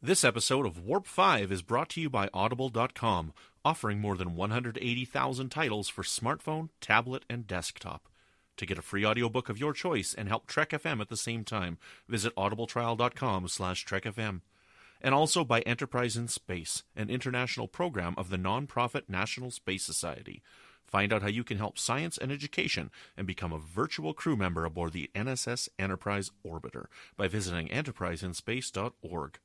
This episode of Warp 5 is brought to you by Audible.com, offering more than 180,000 titles for smartphone, tablet, and desktop. To get a free audiobook of your choice and help Trek FM at the same time, visit audibletrial.com/trekfm. And also by Enterprise in Space, an international program of the non-profit National Space Society. Find out how you can help science and education and become a virtual crew member aboard the NSS Enterprise Orbiter by visiting enterpriseinspace.org.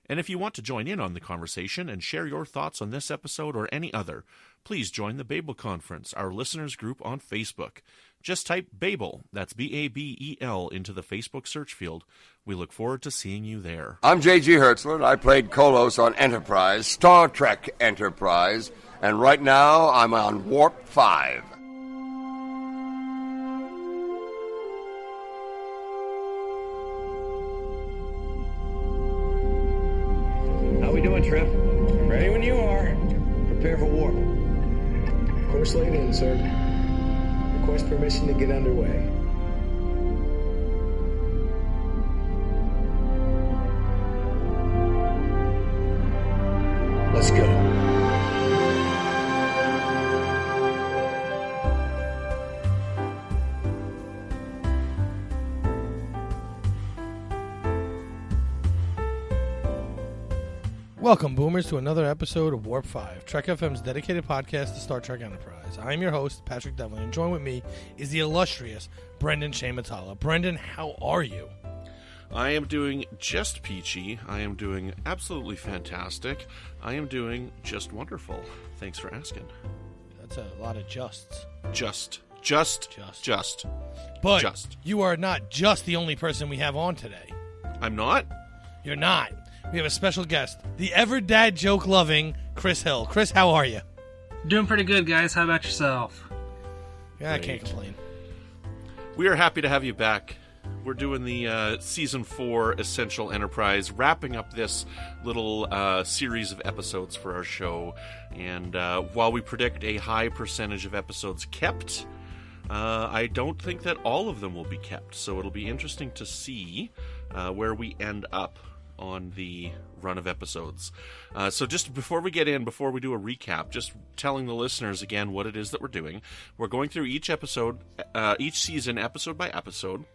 And if you want to join in on the conversation and share your thoughts on this episode or any other, please join the Babel Conference, our listeners group on Facebook. Just type Babel, that's B-A-B-E-L, into the Facebook search field. We look forward to seeing you there. I'm J.G. Hertzler. I played Kolos on Enterprise, Star Trek Enterprise, and right now I'm on Warp 5. How we doing, Trip? Ready when you are. Prepare for warp. Course laid in, sir. Request permission to get underway. Let's go. Welcome, Boomers, to another episode of Warp 5, Trek FM's dedicated podcast to Star Trek Enterprise. I am your host, Patrick Devlin, and joined with me is the illustrious Brandon-Shea Mutala. Brendan, how are you? I am doing just peachy. I am doing absolutely fantastic. I am doing just wonderful. Thanks for asking. That's a lot of justs. Just. But just. You are not just the only person we have on today. I'm not? You're not. We have a special guest, the ever-dad joke-loving Kris Hill. Kris, how are you? Doing pretty good, guys. How about yourself? Yeah, I can't complain. We are happy to have you back. We're doing the Season 4 Essential Enterprise, wrapping up this little series of episodes for our show. And while we predict a high percentage of episodes kept, I don't think that all of them will be kept. So it'll be interesting to see where we end up on the run of episodes. So just before we get in, before we do a recap, just telling the listeners again what it is that we're doing. We're going through each episode, each season, episode by episode,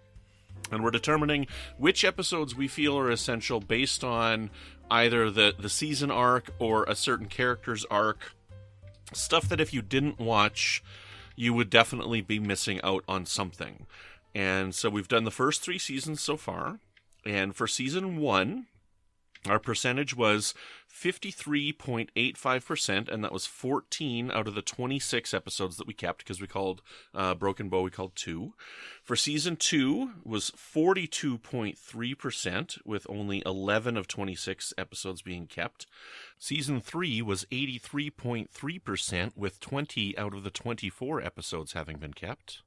and we're determining which episodes we feel are essential based on either the season arc or a certain character's arc. Stuff that if you didn't watch, you would definitely be missing out on something. And so we've done the first 3 seasons so far. And for season 1, our percentage was 53.85%, and that was 14 out of the 26 episodes that we kept, because we called Broken Bow, we called 2. For season 2 was 42.3%, with only 11 of 26 episodes being kept. Season 3 was 83.3%, with 20 out of the 24 episodes having been kept.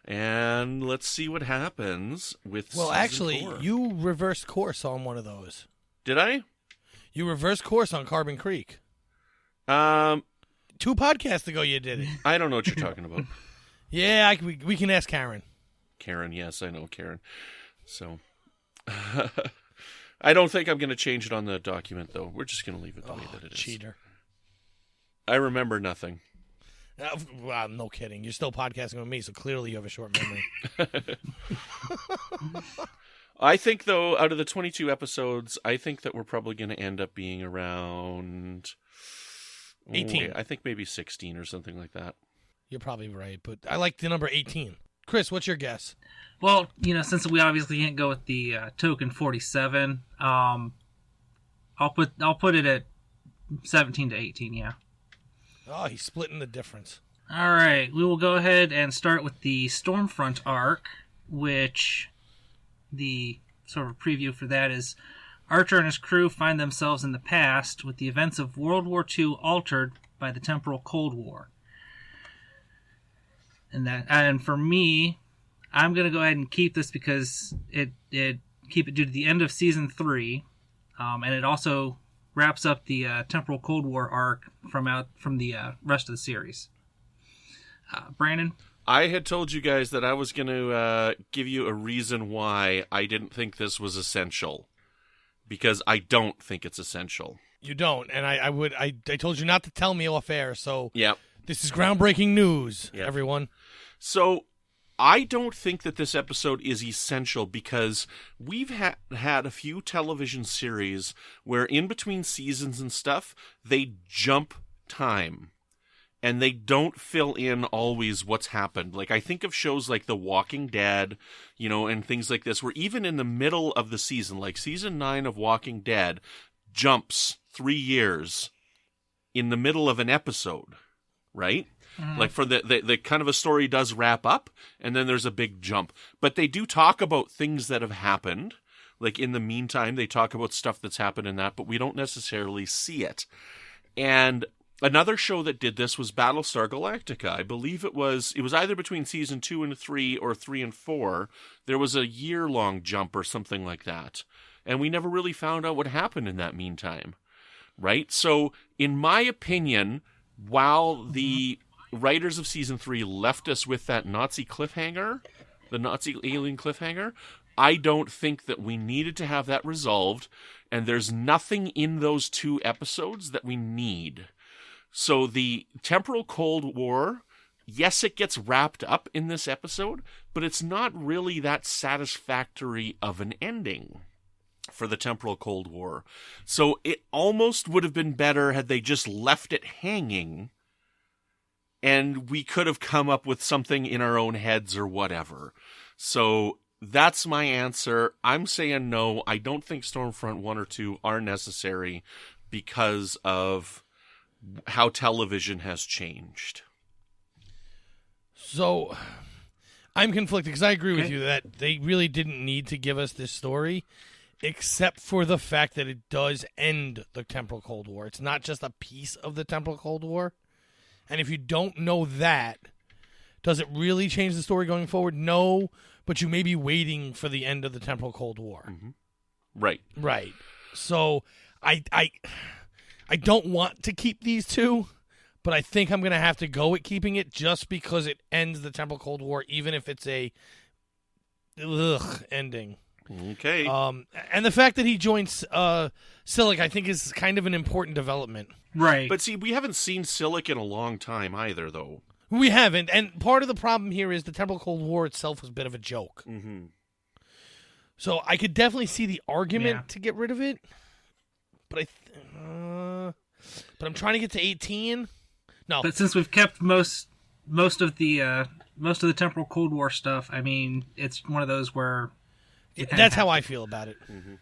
And let's see what happens with season 4. Well, actually, you reversed course on one of those. Did I? You reversed course on Carbon Creek. 2 podcasts ago you did it. I don't know what you're talking about. Yeah, we can ask Karen. Karen, yes, I know Karen. So, I don't think I'm going to change it on the document, though. We're just going to leave it the way that it is. Cheater. I remember nothing. Well, no kidding. You're still podcasting with me, so clearly you have a short memory. I think, though, out of the 22 episodes, I think that we're probably going to end up being around 18. I think maybe 16 or something like that. You're probably right, but I like the number 18. Kris, what's your guess? Well, since we obviously can't go with the token 47, I'll put it at 17 to 18. Yeah. Oh, he's splitting the difference. All right, we will go ahead and start with the Stormfront arc, which the sort of preview for that is Archer and his crew find themselves in the past with the events of World War II altered by the temporal Cold War. And for me, I'm going to go ahead and keep this because keep it due to the end of season 3, and it also wraps up the temporal Cold War arc from the rest of the series. Brandon? I had told you guys that I was going to give you a reason why I didn't think this was essential. because I don't think it's essential. You don't, and I told you not to tell me off air, so Yep. This is groundbreaking news, Yep. everyone. So I don't think that this episode is essential because we've had a few television series where in between seasons and stuff, they jump time. And they don't fill in always what's happened. Like, I think of shows like The Walking Dead, and things like this, where even in the middle of the season, like season 9 of Walking Dead, jumps 3 years in the middle of an episode, right? Like, for the kind of a story does wrap up, and then there's a big jump. But they do talk about things that have happened. Like, in the meantime, they talk about stuff that's happened in that, but we don't necessarily see it. And another show that did this was Battlestar Galactica. I believe it was either between season 2 and 3 or 3 and 4. There was a year-long jump or something like that. And we never really found out what happened in that meantime. Right? So, in my opinion, while the writers of season 3 left us with that Nazi cliffhanger, the Nazi alien cliffhanger, I don't think that we needed to have that resolved. And there's nothing in those 2 episodes that we need. So the temporal Cold War, yes, it gets wrapped up in this episode, but it's not really that satisfactory of an ending for the temporal Cold War. So it almost would have been better had they just left it hanging, and we could have come up with something in our own heads or whatever. So that's my answer. I'm saying no. I don't think Stormfront 1 or 2 are necessary because of how television has changed. So, I'm conflicted because I agree with you that they really didn't need to give us this story, except for the fact that it does end the temporal Cold War. It's not just a piece of the temporal Cold War. And if you don't know that, does it really change the story going forward? No, but you may be waiting for the end of the temporal Cold War. Mm-hmm. Right. Right. So, I don't want to keep these 2, but I think I'm going to have to go at keeping it just because it ends the temporal Cold War, even if it's a ending. Okay. And the fact that he joins Silic, I think, is kind of an important development. Right. But see, we haven't seen Silic in a long time either, though. We haven't, and part of the problem here is the temporal Cold War itself was a bit of a joke. Mm-hmm. So I could definitely see the argument to get rid of it, but but I'm trying to get to 18. No, but since we've kept most of the temporal Cold War stuff, I mean, it's one of those where that's how I feel about it. Mm-hmm.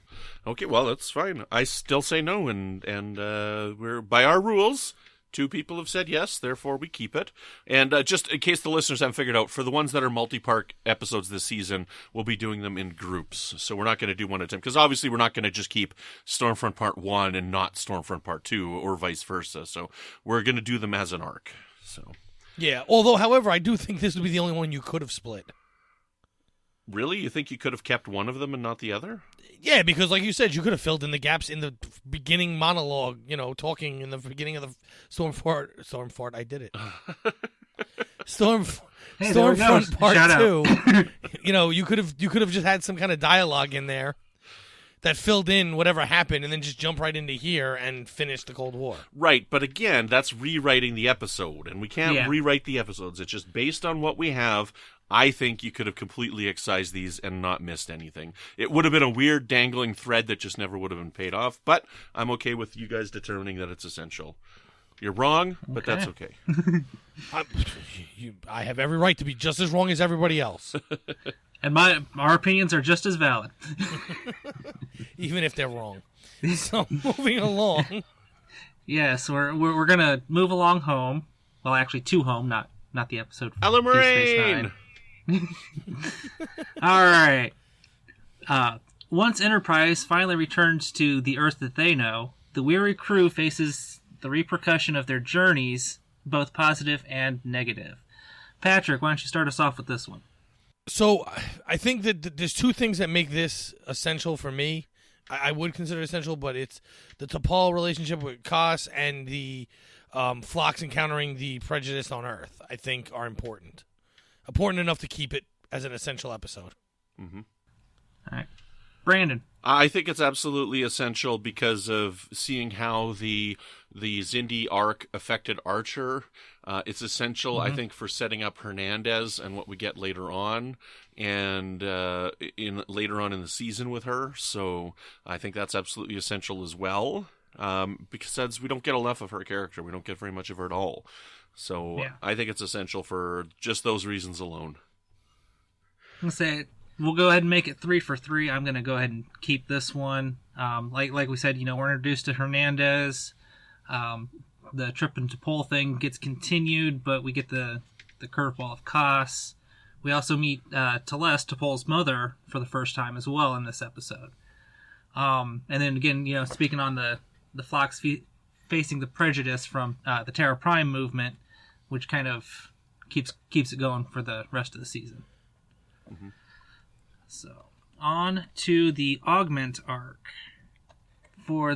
Okay, well, that's fine. I still say no, and we're by our rules. 2 people have said yes, therefore we keep it. And just in case the listeners haven't figured out, for the ones that are multi-part episodes this season, we'll be doing them in groups. So we're not going to do one at a time, because obviously we're not going to just keep Stormfront Part 1 and not Stormfront Part 2, or vice versa. So we're going to do them as an arc. So yeah, although, however, I do think this would be the only one you could have split. Really? You think you could have kept one of them and not the other? Yeah, because like you said, you could have filled in the gaps in the beginning monologue, talking in the beginning of the Stormfront. I did it. Stormfront Part 2. You could have just had some kind of dialogue in there that filled in whatever happened and then just jump right into here and finish the Cold War. Right, but again, that's rewriting the episode, and we can't rewrite the episodes. It's just based on what we have. I think you could have completely excised these and not missed anything. It would have been a weird dangling thread that just never would have been paid off, but I'm okay with you guys determining that it's essential. You're wrong, but that's okay. I have every right to be just as wrong as everybody else. And our opinions are just as valid. Even if they're wrong. So, moving along. Yes, we're going to move along home. Well, actually, to home, not the episode. Ella Moraine! All right. Once Enterprise finally returns to the Earth that they know, the weary crew faces the repercussion of their journeys, both positive and negative. Patrick, why don't you start us off with this one? So, I think that there's 2 things that make this essential for me. I would consider it essential, but it's the T'Pol relationship with Kos and the Phlox encountering the prejudice on Earth, I think, are important. Important enough to keep it as an essential episode. Mm-hmm. All right. Brandon. I think it's absolutely essential because of seeing how the Xindi arc affected Archer. It's essential, I think, for setting up Hernandez and what we get later on, and later on in the season with her. So I think that's absolutely essential as well, because we don't get enough of her character. We don't get very much of her at all. So yeah. I think it's essential for just those reasons alone. I'm going to say we'll go ahead and make it 3 for 3. I'm going to go ahead and keep this one. Like we said, we're introduced to Hernandez. The trip into Pole thing gets continued, but we get the curveball of Koss. We also meet Teles, T'Pol's mother, for the first time as well in this episode. And then again, speaking on the Phlox facing the prejudice from the Terra Prime movement, which kind of keeps it going for the rest of the season. Mm-hmm. So on to the Augment arc for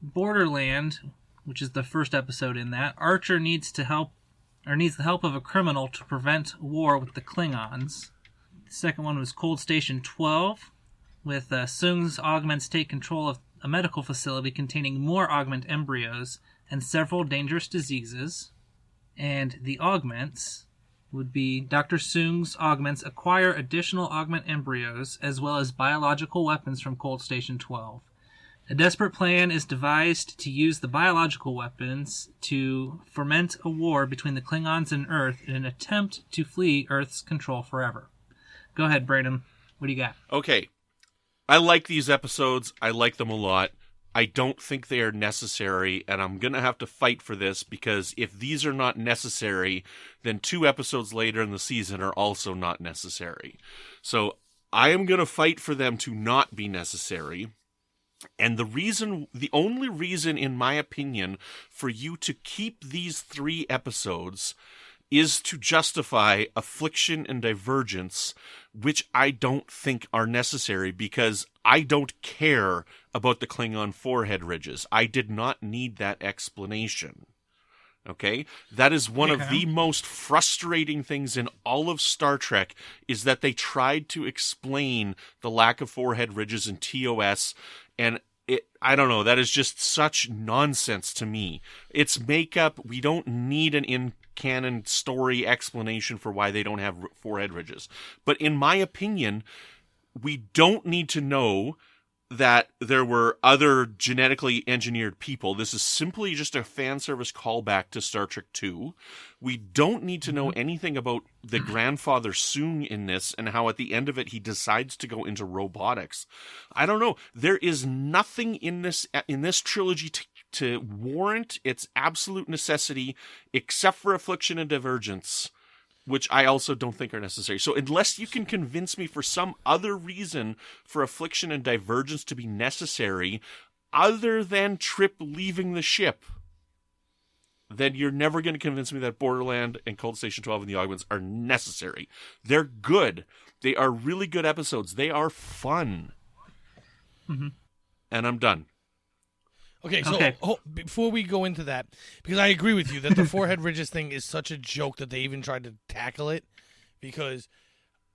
Borderland, which is the first episode in that. Archer needs the help of a criminal to prevent war with the Klingons. The second one was Cold Station 12, with Sung's augments take control of a medical facility containing more augment embryos and several dangerous diseases. And the augments would be Dr. Sung's augments acquire additional augment embryos as well as biological weapons from Cold Station 12. A desperate plan is devised to use the biological weapons to foment a war between the Klingons and Earth in an attempt to flee Earth's control forever. Go ahead, Brandon. What do you got? Okay. I like these episodes. I like them a lot. I don't think they are necessary, and I'm going to have to fight for this, because if these are not necessary, then 2 episodes later in the season are also not necessary. So I am going to fight for them to not be necessary. And the only reason, in my opinion, for you to keep these 3 episodes is to justify Affliction and Divergence, which I don't think are necessary, because I don't care about the Klingon forehead ridges. I did not need that explanation. Okay? That is one of the most frustrating things in all of Star Trek, is that they tried to explain the lack of forehead ridges in TOS, and I don't know, that is just such nonsense to me. It's makeup. We don't need an in-canon story explanation for why they don't have forehead ridges. But in my opinion, we don't need to know that there were other genetically engineered people. This is simply just a fan service callback to Star Trek II. We don't need to know anything about the grandfather Soong in this and how at the end of it he decides to go into robotics. I don't know. There is nothing in this trilogy to warrant its absolute necessity, except for Affliction and Divergence, which I also don't think are necessary. So unless you can convince me for some other reason for Affliction and Divergence to be necessary, other than Trip leaving the ship, then you're never going to convince me that Borderland and Cold Station 12 and the Augments are necessary. They're good. They are really good episodes. They are fun. Mm-hmm. And I'm done. Okay, so before we go into that, because I agree with you that the forehead ridges thing is such a joke that they even tried to tackle it, because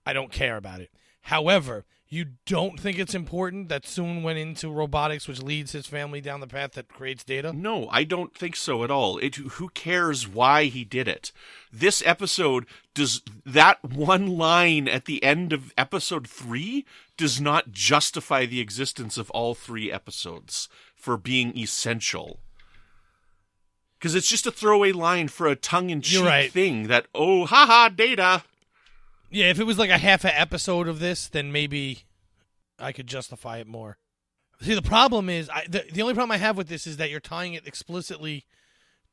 I don't care about it. However, you don't think it's important that Soong went into robotics, which leads his family down the path that creates Data? No, I don't think so at all. Who cares why he did it? This episode, does that one line at the end of episode 3 does not justify the existence of all 3 episodes for being essential. Because it's just a throwaway line for a tongue-in-cheek thing that, oh, haha, Data. Yeah, if it was like a half an episode of this, then maybe I could justify it more. See, the problem is, the only problem I have with this is that you're tying it explicitly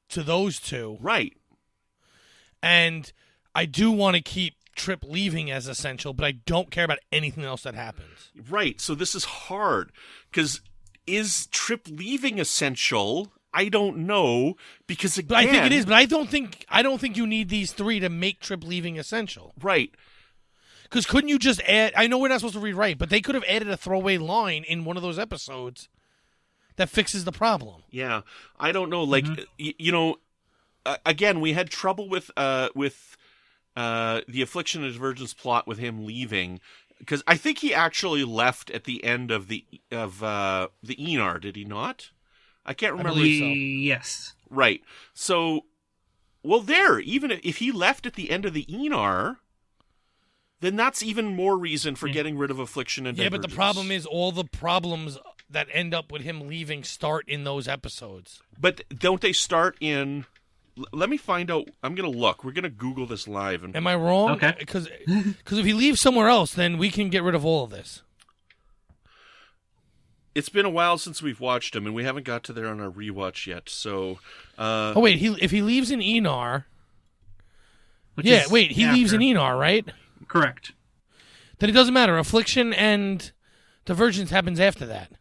to those 2. Right. And I do want to keep Trip leaving as essential, but I don't care about anything else that happens. Right, so this is hard, because is Trip leaving essential? I don't know, because again... But I think it is, but I don't think you need these 3 to make Trip leaving essential. Right. Because couldn't you just add... I know we're not supposed to rewrite, but they could have added a throwaway line in one of those episodes that fixes the problem. Yeah, I don't know. Like, again, we had trouble with the Affliction and Divergence plot with him leaving, Because I think he actually left at the end of the Enar, did he not? I can't remember. Yes. Right. So, well, even if he left at the end of the Enar, then that's even more reason for getting rid of Affliction and Divergence. But the problem is all the problems that end up with him leaving start in those episodes. But don't they start in... Let me find out. I'm going to look. We're going to Google this live. Am I wrong? Okay. Because if he leaves somewhere else, then we can get rid of all of this. It's been a while since we've watched him, and we haven't got to there on our rewatch yet. So, wait. If he leaves in Enar, he leaves in Enar, right? Correct. Then it doesn't matter. Affliction and Divergence happens after that.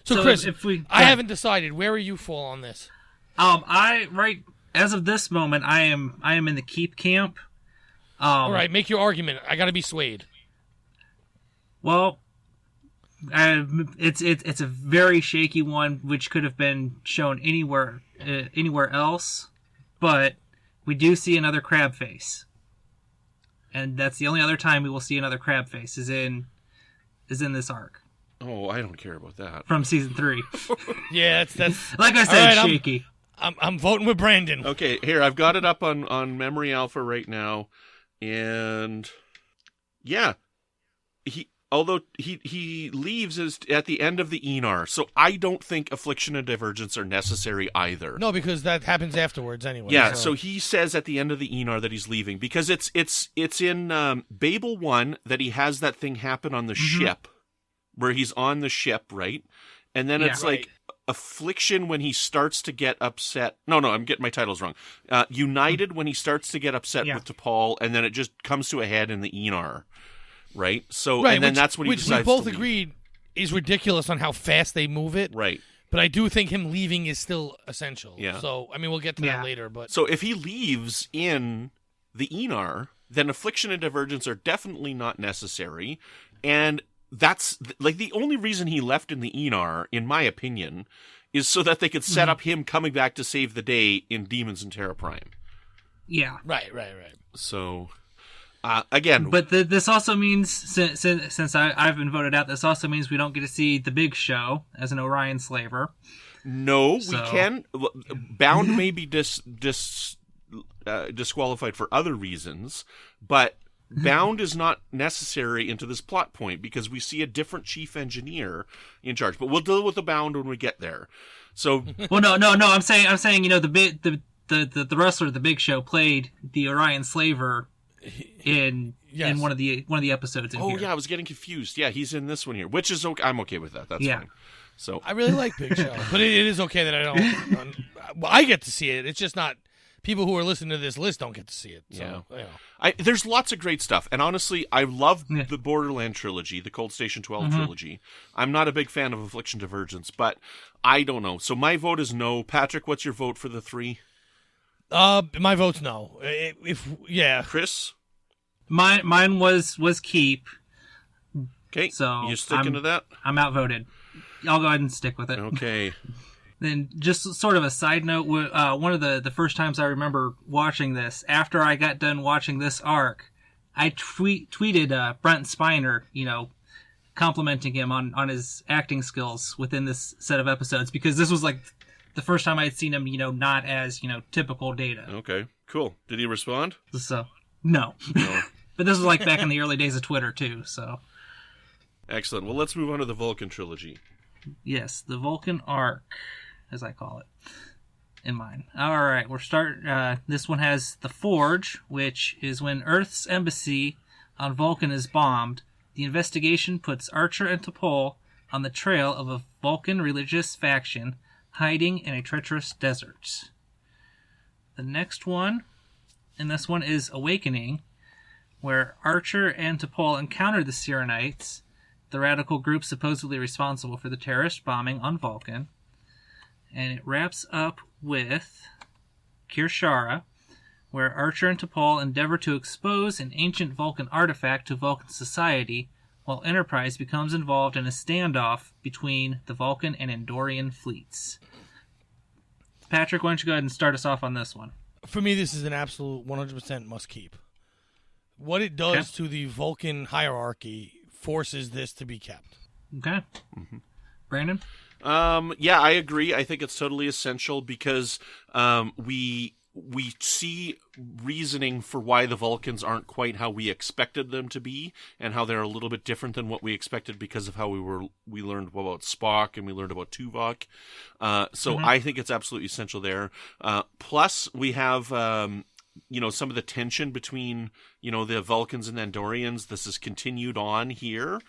So Chris, I haven't decided. Where are you fall on this? As of this moment, I am in the keep camp. All right, make your argument. I got to be swayed. Well, it's a very shaky one, which could have been shown anywhere else, but we do see another crab face, and that's the only other time we will see another crab face is in this arc. Oh, I don't care about that. From season 3. Yeah, that's like I said, right, shaky. I'm voting with Brandon. Okay, here I've got it up on Memory Alpha right now, and yeah, although he leaves at the end of the Enar, so I don't think Affliction and Divergence are necessary either. No, because that happens afterwards anyway. Yeah, so he says at the end of the Enar that he's leaving because it's in Babel 1 that he has that thing happen on the ship, where he's on the ship, right? And then it's like Affliction when he starts to get upset. No, I'm getting my titles wrong. United when he starts to get upset with T'Pol, and then it just comes to a head in the Enar, right? So, and then that's when he decides we both to leave. agreed is ridiculous on how fast they move it. Right. But I do think him leaving is still essential. Yeah. So, I mean, we'll get to that later. But so if he leaves in the Enar, then Affliction and Divergence are definitely not necessary, and that's like the only reason he left in the Enar, in my opinion, is so that they could set up him coming back to save the day in Demons and Terra Prime. Yeah. Right. So, again... But this also means, since I've been voted out, this also means we don't get to see the Big Show as an Orion slaver. No, we can. Bound may be disqualified for other reasons, but... Bound is not necessary into this plot point because we see a different chief engineer in charge. But we'll deal with the Bound when we get there. So, well, no. I'm saying, the wrestler, the Big Show, played the Orion slaver in one of the episodes. Here. Yeah, I was getting confused. Yeah, he's in this one here, which is okay. I'm okay with that. That's fine. So I really like Big Show, but it is okay that I don't. I get to see it. It's just not. People who are listening to this list don't get to see it. So, there's lots of great stuff. And honestly, I love the Borderland trilogy, the Cold Station 12 trilogy. I'm not a big fan of Affliction Divergence, but I don't know. So my vote is no. Patrick, what's your vote for the 3? My vote's no. Chris? Mine was keep. Okay, so you sticking to that? I'm outvoted. I'll go ahead and stick with it. Okay. Then just sort of a side note, one of the first times I remember watching this, after I got done watching this arc, I tweeted Brent Spiner, complimenting him on his acting skills within this set of episodes, because this was like the first time I had seen him, not as, typical Data. Okay, cool. Did he respond? So, no. But this was like back in the early days of Twitter too, so. Excellent. Well, let's move on to the Vulcan trilogy. Yes, the Vulcan arc, as I call it, in mine. All right, this one has the Forge, which is when Earth's embassy on Vulcan is bombed. The investigation puts Archer and T'Pol on the trail of a Vulcan religious faction hiding in a treacherous desert. The next one, and this one is Awakening, where Archer and T'Pol encounter the Sirenites, the radical group supposedly responsible for the terrorist bombing on Vulcan. And it wraps up with Kirshara, where Archer and T'Pol endeavor to expose an ancient Vulcan artifact to Vulcan society, while Enterprise becomes involved in a standoff between the Vulcan and Andorian fleets. Patrick, why don't you go ahead and start us off on this one? For me, this is an absolute 100% must keep. What it does to the Vulcan hierarchy forces this to be kept. Okay. Brandon? Yeah, I agree. I think it's totally essential because we see reasoning for why the Vulcans aren't quite how we expected them to be, and how they're a little bit different than what we expected because of how we learned about Spock and we learned about Tuvok. So I think it's absolutely essential there. Plus, we have some of the tension between the Vulcans and Andorians. This is continued on here.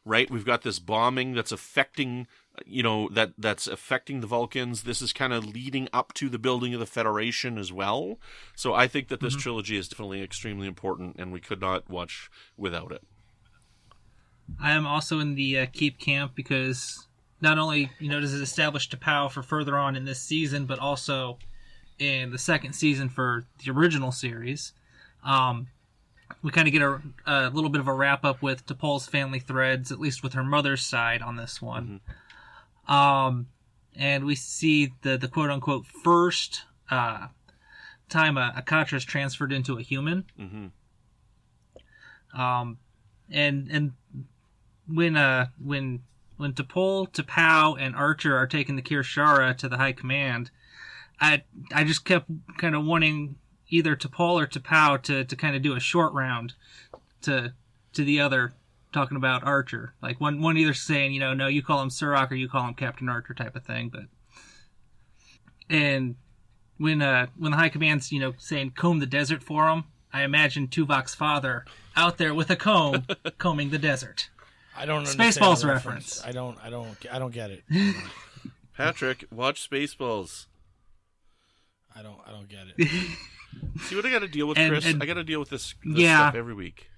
Right, we've got this bombing that's affecting, that's affecting the Vulcans. This is kind of leading up to the building of the Federation as well. So I think that this trilogy is definitely extremely important, and we could not watch without it. I am also in the keep camp because not only does it establish T'Pau for further on in this season, but also in the second season for the original series. We kind of get a little bit of a wrap-up with T'Pol's family threads, at least with her mother's side on this one. And we see the quote-unquote first time a Katra is transferred into a human. And when T'Pol, T'Pau, and Archer are taking the Kir'Shara to the High Command, I just kept kind of wanting either T'Pol or T'Pau to kind of do a short round to the other, talking about Archer. Like one either saying, no, you call him Surak or you call him Captain Archer type of thing. And when the High Command's, saying comb the desert for him, I imagine Tuvok's father out there with a comb combing the desert. I don't understand Spaceballs the reference. I don't get it. Patrick, watch Spaceballs. I don't get it. See what I got to deal with, Chris? I got to deal with this stuff every week.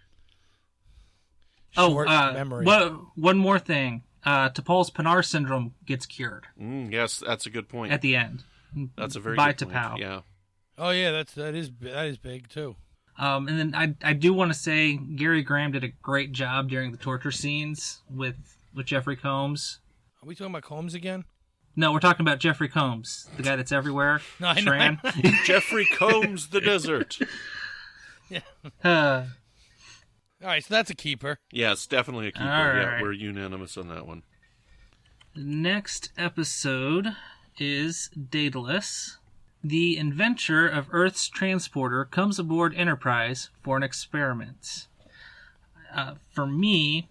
Short memory. One more thing. T'Pol's Pinar syndrome gets cured. Yes, that's a good point. At the end. That's a very by good point. T'Pau. Yeah. Oh yeah, that is big too. And then I do want to say Gary Graham did a great job during the torture scenes with Jeffrey Combs. Are we talking about Combs again? No, we're talking about Jeffrey Combs, the guy that's everywhere. No, I know. Jeffrey Combs the desert. Yeah. All right, so that's a keeper. Yes, definitely a keeper. All Yeah, right. we're unanimous on that one. The next episode is Daedalus. The inventor of Earth's transporter comes aboard Enterprise for an experiment. For me,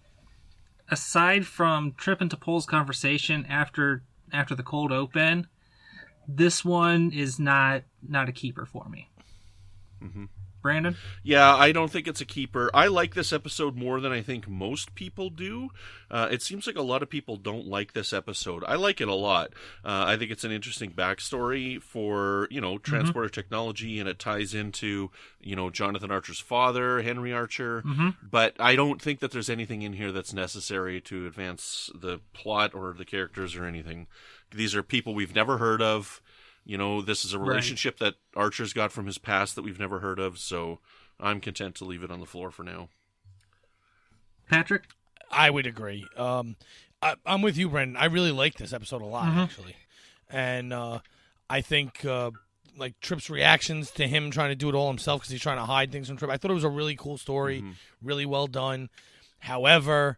aside from Trip and T'Pol's conversation after the cold open, this one is not a keeper for me. Brandon? Yeah, I don't think it's a keeper. I like this episode more than I think most people do. It seems like a lot of people don't like this episode. I like it a lot. I think it's an interesting backstory for, transporter technology, and it ties into, Jonathan Archer's father, Henry Archer. But I don't think that there's anything in here that's necessary to advance the plot or the characters or anything. These are people we've never heard of. This is a relationship that Archer's got from his past that we've never heard of, so I'm content to leave it on the floor for now. Patrick? I would agree. I'm with you, Brendan. I really like this episode a lot, actually. And I think, Trip's reactions to him trying to do it all himself because he's trying to hide things from Trip, I thought it was a really cool story, really well done. However,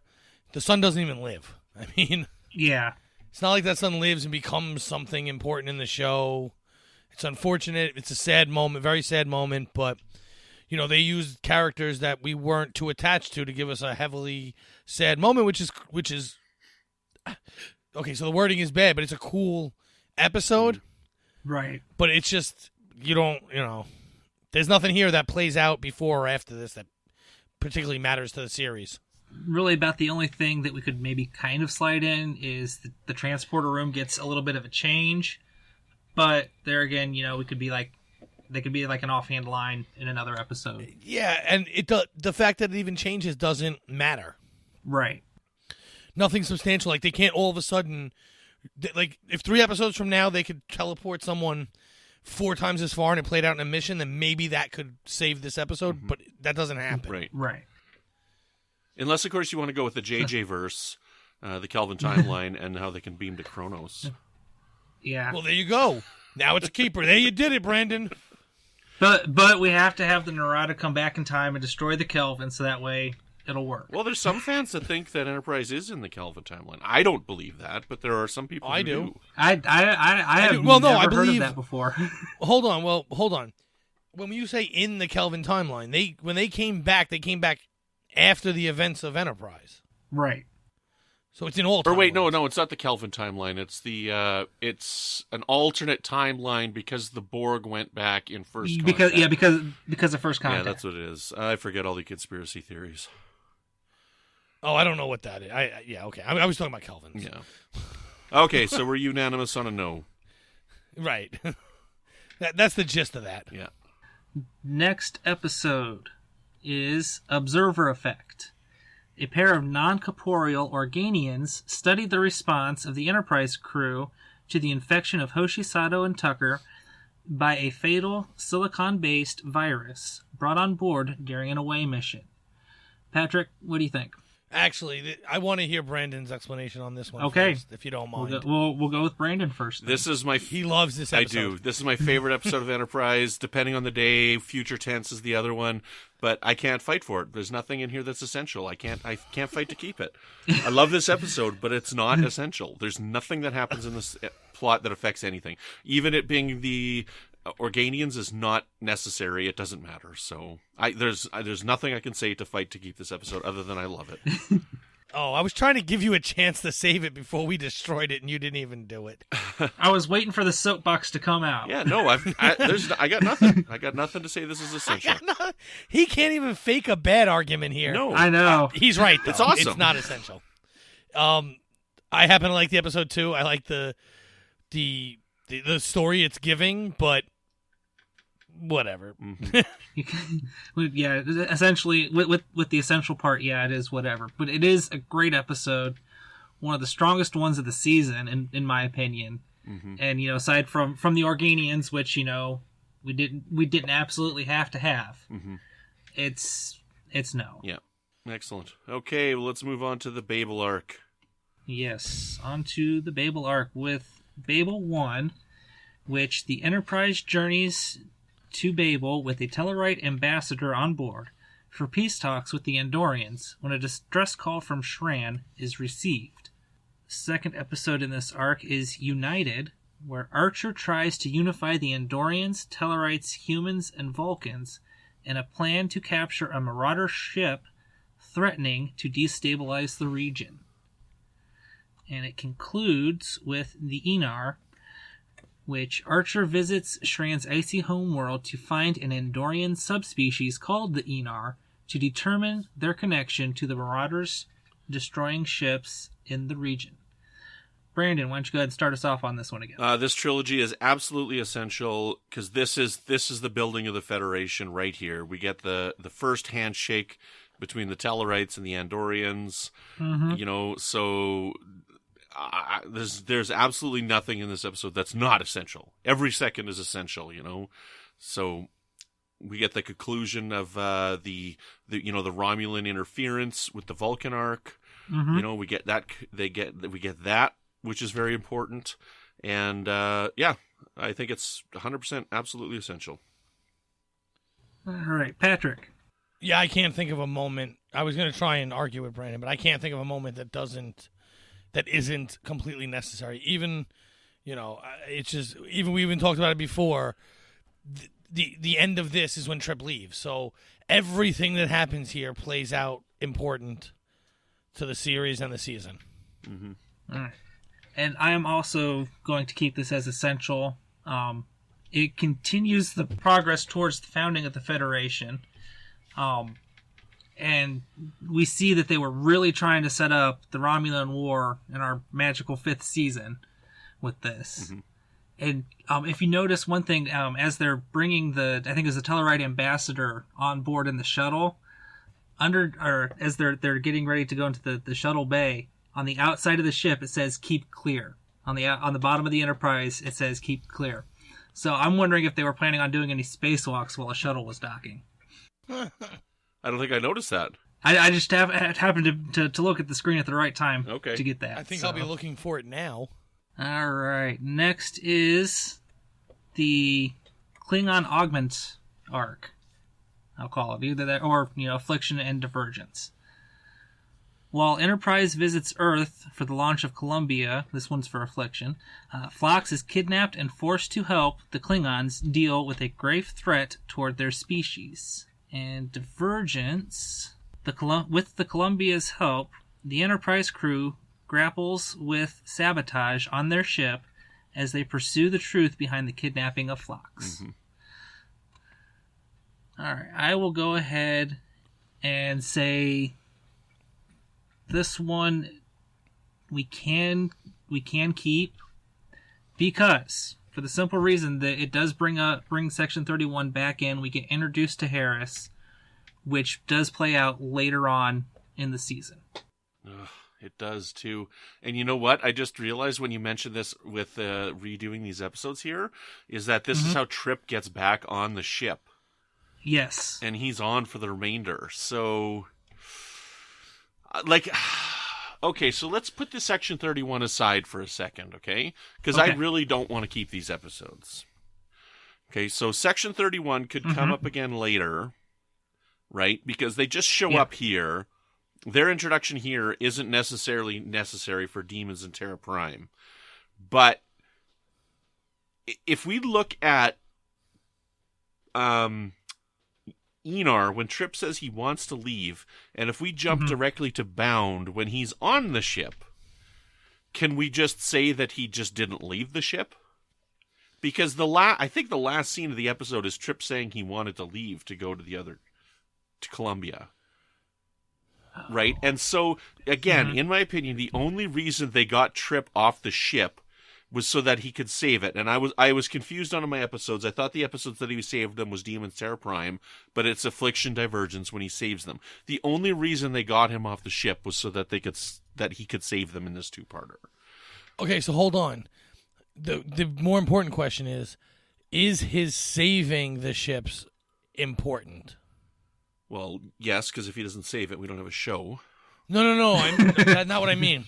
the son doesn't even live. I mean... Yeah. It's not like that son lives and becomes something important in the show. It's unfortunate. It's a sad moment, very sad moment. But, they used characters that we weren't too attached to give us a heavily sad moment, which is okay. So the wording is bad, but it's a cool episode, right? But it's just there's nothing here that plays out before or after this that particularly matters to the series. Really about the only thing that we could maybe kind of slide in is the transporter room gets a little bit of a change, but there again, we could be like, they could be like an offhand line in another episode. Yeah, and the fact that it even changes doesn't matter. Right. Nothing substantial. Like, they can't all of a sudden, like, if 3 episodes from now they could teleport someone 4 times as far and it played out in a mission, then maybe that could save this episode, but that doesn't happen. Right. Unless, of course, you want to go with the JJ verse, the Kelvin timeline, and how they can beam to Kronos. Yeah. Well, there you go. Now it's a keeper. There you did it, Brandon. But we have to have the Narada come back in time and destroy the Kelvin, so that way it'll work. Well, there's some fans that think that Enterprise is in the Kelvin timeline. I don't believe that, but there are some people who do. I have Well, no, never I heard believe- of that before. Hold on. When you say in the Kelvin timeline, when they came back after the events of Enterprise. Right. So it's in all Or wait, timelines. no, it's not the Kelvin timeline. It's it's an alternate timeline because the Borg went back in First Contact. Because of First Contact. Yeah, that's what it is. I forget all the conspiracy theories. Oh, I don't know what that is. Okay. I was talking about Kelvins. Yeah. Okay, so we're unanimous on a no. Right. That's the gist of that. Yeah. Next episode is Observer Effect. A pair of non-corporeal Organians studied the response of the Enterprise crew to the infection of Hoshi Sato and Tucker by a fatal silicon-based virus brought on board during an away mission. Patrick, what do you think? Actually, I want to hear Brandon's explanation on this one Okay. first, if you don't mind. We'll go with Brandon first. Then. This is my He loves this I episode. do. This is my favorite episode of Enterprise. Depending on the day, future tense is the other one, but I can't fight for it. There's nothing in here that's essential. I can't fight to keep it. I love this episode, but it's not essential. There's nothing that happens in this plot that affects anything. Even it being the Organians is not necessary. It doesn't matter. So there's nothing I can say to fight to keep this episode other than I love it. Oh, I was trying to give you a chance to save it before we destroyed it, and you didn't even do it. I was waiting for the soapbox to come out. Yeah, no, I got nothing. I got nothing to say this is essential. He can't even fake a bad argument here. No. I know. He's right, though. It's awesome. It's not essential. I happen to like the episode, too. I like the story it's giving, but whatever. Yeah, essentially, with the essential part, yeah, it is whatever. But it is a great episode, one of the strongest ones of the season, in my opinion. Mm-hmm. And aside from the Organians, which we didn't absolutely have to have, Mm-hmm. it's no. Yeah, excellent. Okay, well, let's move on to the Babel arc. Yes, onto the Babel arc with Babel 1, which the Enterprise journeys to Babel with a Tellarite ambassador on board for peace talks with the Andorians when a distress call from Shran is received. The second episode in this arc is United, where Archer tries to unify the Andorians, Tellarites, humans, and Vulcans in a plan to capture a Marauder ship threatening to destabilize the region. And it concludes with the Enar, which Archer visits Shran's icy homeworld to find an Andorian subspecies called the Enar to determine their connection to the Marauders destroying ships in the region. Brandon, why don't you go ahead and start us off on this one again? This trilogy is absolutely essential because this is the building of the Federation right here. We get the first handshake between the Tellarites and the Andorians. Mm-hmm. So there's absolutely nothing in this episode that's not essential. Every second is essential, So we get the conclusion of the Romulan interference with the Vulcan arc. Mm-hmm. We get that. We get that, which is very important. And I think it's 100% absolutely essential. All right, Patrick. Yeah, I can't think of a moment. I was going to try and argue with Brandon, but I can't think of a moment that isn't completely necessary. Even, it's just, we even talked about it before. The end of this is when Trip leaves. So everything that happens here plays out important to the series and the season. Mm-hmm. All right. And I am also going to keep this as essential. It continues the progress towards the founding of the Federation. And we see that they were really trying to set up the Romulan War in our magical 5th season with this. Mm-hmm. And if you notice one thing, as they're bringing I think it was the Tellarite ambassador on board in the shuttle, as they're getting ready to go into the shuttle bay, on the outside of the ship it says "Keep clear." On the bottom of the Enterprise it says "Keep clear." So I'm wondering if they were planning on doing any spacewalks while a shuttle was docking. I don't think I noticed that. I just happened to look at the screen at the right time to get that. I think I'll be looking for it now. All right. Next is the Klingon Augment arc. I'll call it either that or Affliction and Divergence. While Enterprise visits Earth for the launch of Columbia, this one's for Affliction, Phlox is kidnapped and forced to help the Klingons deal with a grave threat toward their species. And Divergence, with the Columbia's help, the Enterprise crew grapples with sabotage on their ship as they pursue the truth behind the kidnapping of Phlox. Mm-hmm. All right, I will go ahead and say this one we can keep, because for the simple reason that it does bring Section 31 back in. We get introduced to Harris, which does play out later on in the season. It does too. And you know what? I just realized when you mentioned this with redoing these episodes here, is that this is how Trip gets back on the ship. Yes. And he's on for the remainder. So, okay, so let's put the Section 31 aside for a second, okay? Because I really don't want to keep these episodes. Okay, so Section 31 could come up again later, right? Because they just show up here. Their introduction here isn't necessarily necessary for Demons and Terra Prime. But if we look at Enar, when Trip says he wants to leave, and if we jump directly to Bound when he's on the ship, can we just say that he just didn't leave the ship? Because I think the last scene of the episode is Trip saying he wanted to leave to go to Columbia. Right? And so, again, in my opinion, the only reason they got Trip off the ship was so that he could save it. And I was confused on my episodes. I thought the episodes that he saved them was Demons Terra Prime, but it's Affliction Divergence when he saves them. The only reason they got him off the ship was so that he could save them in this two-parter. Okay, so hold on. The more important question is his saving the ships important? Well, yes, because if he doesn't save it, we don't have a show. No. That's not what I mean.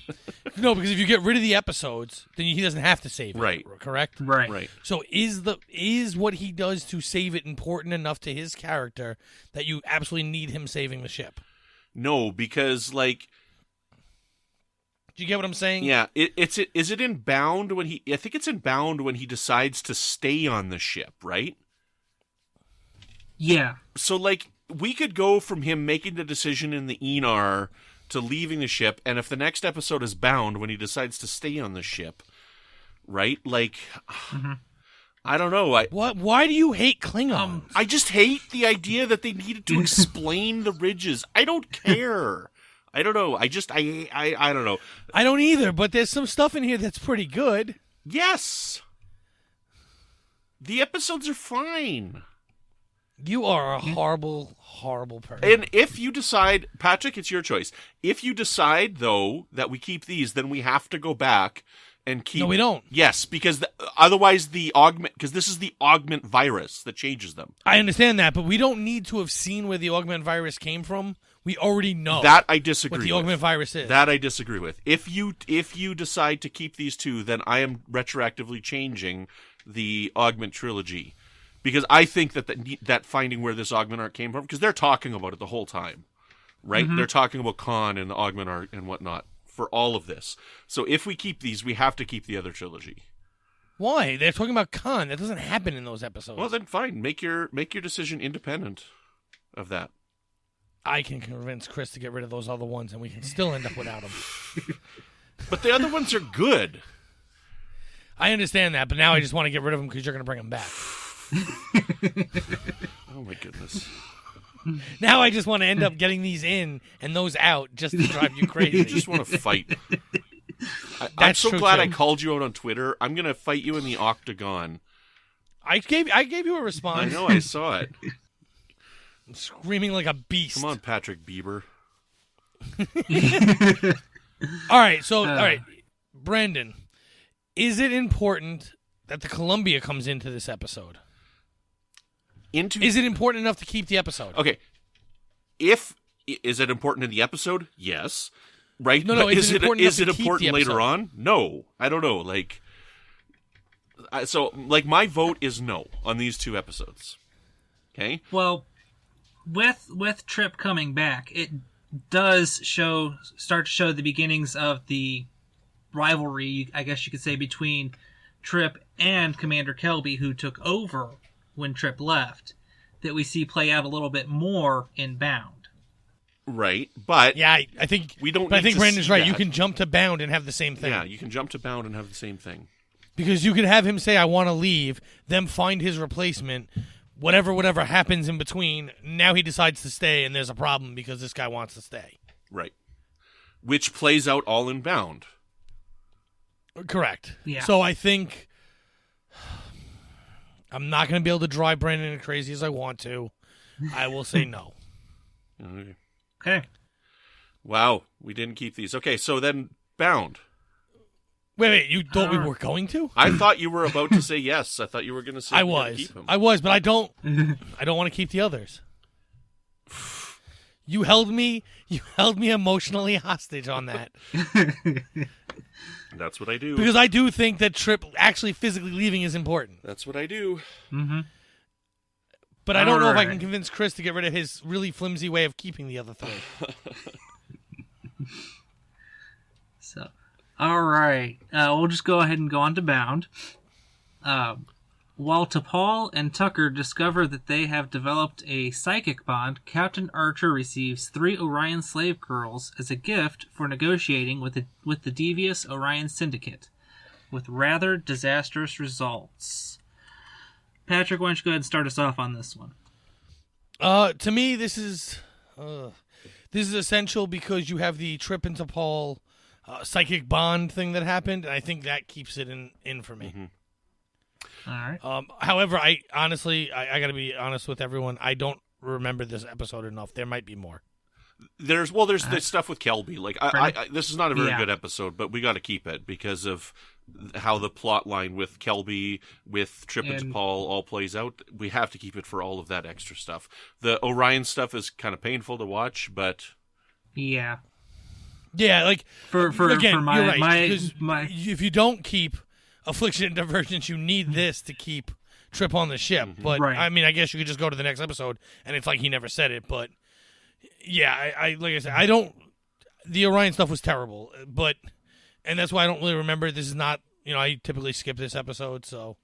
No, because if you get rid of the episodes, then he doesn't have to save it. Right. Correct? Right. So is what he does to save it important enough to his character that you absolutely need him saving the ship? No, because, do you get what I'm saying? Yeah. Is it in Bound when I think it's in Bound when he decides to stay on the ship, right? Yeah. So, we could go from him making the decision in the Enar to leaving the ship, and if the next episode is Bound when he decides to stay on the ship, right? I don't know. Why do you hate Klingons? I just hate the idea that they needed to explain the ridges. I don't care. I don't know. I don't know. I don't either, but there's some stuff in here that's pretty good. Yes. The episodes are fine. You are a horrible, horrible person. And if you decide, Patrick, it's your choice. If you decide, though, that we keep these, then we have to go back and keep... No, we don't. Yes, because otherwise because this is the augment virus that changes them. I understand that, but we don't need to have seen where the augment virus came from. We already know. That I disagree what the augment virus is. That I disagree with. If you decide to keep these two, then I am retroactively changing the augment trilogy. Because I think that finding where this augment arc came from, because they're talking about it the whole time, right? They're talking about Khan and the augment arc and whatnot for all of this. So if we keep these, we have to keep the other trilogy. Why? They're talking about Khan. That doesn't happen in those episodes. Well, then fine. Make your decision independent of that. I can convince Chris to get rid of those other ones, and we can still end up without them. But the other ones are good. I understand that, but now I just want to get rid of them because you're going to bring them back. Oh my goodness. Now I just want to end up getting these in and those out just to drive you crazy. You just want to fight. I'm so glad I called you out on Twitter. I'm going to fight you in the octagon. I gave you a response. I know, I saw it. Screaming like a beast. Come on, Patrick Bieber. All right, Brandon, is it important that the Columbia comes into this episode? Is it important enough to keep the episode? Okay. Is it important in the episode? Yes. Right? No, is it important later on? No. I don't know. My vote is no on these two episodes. Okay? Well, with Trip coming back, does start to show the beginnings of the rivalry, I guess you could say, between Trip and Commander Kelby, who took over when Trip left, that we see play out a little bit more in Bound. Right, but Yeah, I think we don't. But I need think to Brandon's see right. that. You can jump to Bound and have the same thing. Yeah, you can jump to Bound and have the same thing. Because you could have him say, I want to leave, them find his replacement, whatever happens in between, now he decides to stay, and there's a problem because this guy wants to stay. Right. Which plays out all in Bound. Correct. Yeah. So I think I'm not going to be able to drive Brandon as crazy as I want to. I will say no. Okay. Okay. Wow, we didn't keep these. Okay, so then Bound. Wait, you thought we were going to? I thought you were about to say yes. I thought you were going to say I you're gonna was. keep him. I was, but I don't want to keep the others. You held me emotionally hostage on that. That's what I do. Because I do think that Trip actually physically leaving is important. That's what I do. Mm-hmm. But I don't know if I Alright. can convince Chris to get rid of his really flimsy way of keeping the other three. So, all right. We'll just go ahead and go on to Bound. While T'Pol and Tucker discover that they have developed a psychic bond, Captain Archer receives 3 Orion slave girls as a gift for negotiating with the devious Orion Syndicate, with rather disastrous results. Patrick, why don't you go ahead and start us off on this one? To me, this is essential because you have the Trip and T'Pol psychic bond thing that happened, and I think that keeps it in for me. Mm-hmm. All right. However, I honestly, I got to be honest with everyone. I don't remember this episode enough. There might be more. There's the stuff with Kelby. Like, I this is not a very good episode, but we got to keep it because of how the plot line with Kelby, with Trip and T'Pol all plays out. We have to keep it for all of that extra stuff. The Orion stuff is kind of painful to watch, but Yeah. Yeah, like For again, for my you're right, my because my if you don't keep Affliction and Divergence, you need this to keep Trip on the ship. But Right. I mean, I guess you could just go to the next episode, and it's like he never said it. But yeah, I like I said, I don't. The Orion stuff was terrible, and that's why I don't really remember. This is not, I typically skip this episode, so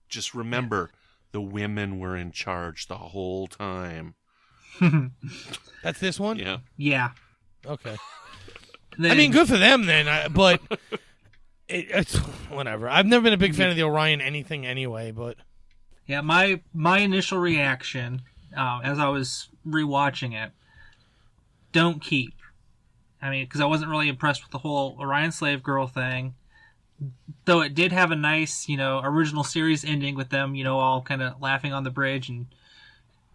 just remember the women were in charge the whole time. that's this one. Yeah. yeah. Okay. Then, I mean, good for them then, but it's whatever. I've never been a big fan of the Orion anything anyway, but yeah, my initial reaction as I was rewatching it, don't keep. I mean, because I wasn't really impressed with the whole Orion slave girl thing. Though it did have a nice, original series ending with them, all kind of laughing on the bridge and